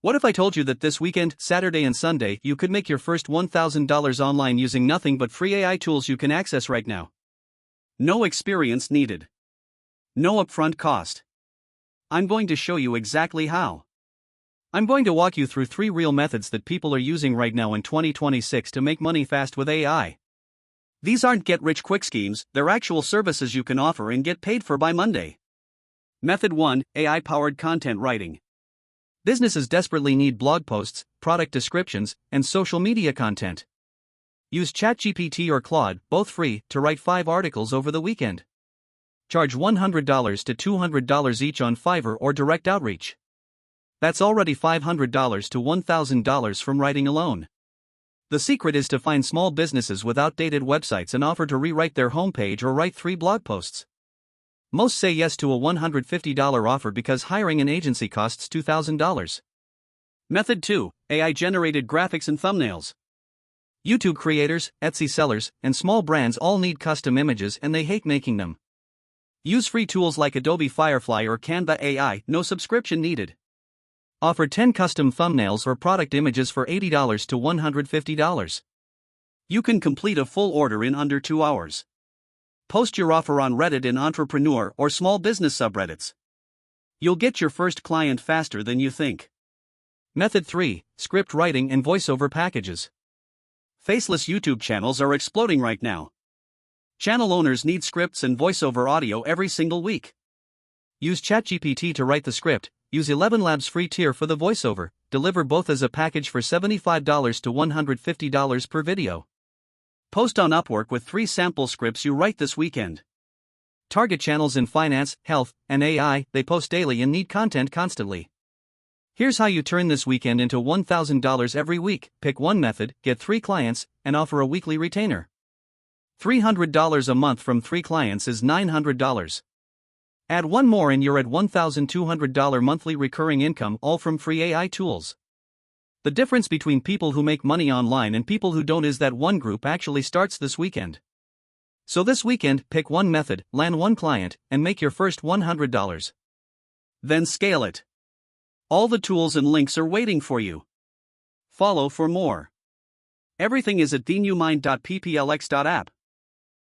What if I told you that this weekend, Saturday and Sunday, you could make your first $1,000 online using nothing but free AI tools you can access right now? No experience needed. No upfront cost. I'm going to show you exactly how. I'm going to walk you through 3 real methods that people are using right now in 2026 to make money fast with AI. These aren't get-rich-quick schemes, they're actual services you can offer and get paid for by Monday. Method 1: AI-powered content writing. Businesses desperately need blog posts, product descriptions, and social media content. Use ChatGPT or Claude, both free, to write 5 articles over the weekend. Charge $100 to $200 each on Fiverr or direct outreach. That's already $500 to $1,000 from writing alone. The secret is to find small businesses with outdated websites and offer to rewrite their homepage or write 3 blog posts. Most say yes to a $150 offer because hiring an agency costs $2,000. Method 2: AI-generated graphics and thumbnails. YouTube creators, Etsy sellers, and small brands all need custom images and they hate making them. Use free tools like Adobe Firefly or Canva AI, no subscription needed. Offer 10 custom thumbnails or product images for $80 to $150. You can complete a full order in under 2 hours. Post your offer on Reddit in entrepreneur or small business subreddits. You'll get your first client faster than you think. Method 3: Script writing and voiceover packages. Faceless YouTube channels are exploding right now. Channel owners need scripts and voiceover audio every single week. Use ChatGPT to write the script, use ElevenLabs free tier for the voiceover, deliver both as a package for $75 to $150 per video. Post on Upwork with 3 sample scripts you write this weekend. Target channels in finance, health, and AI, they post daily and need content constantly. Here's how you turn this weekend into $1,000 every week. Pick one method, get 3 clients, and offer a weekly retainer. $300 a month from 3 clients is $900. Add 1 more and you're at $1,200 monthly recurring income, all from free AI tools. The difference between people who make money online and people who don't is that one group actually starts this weekend. So this weekend, pick one method, land 1 client, and make your first $100. Then scale it. All the tools and links are waiting for you. Follow for more. Everything is at TheNewMind.pplx.app.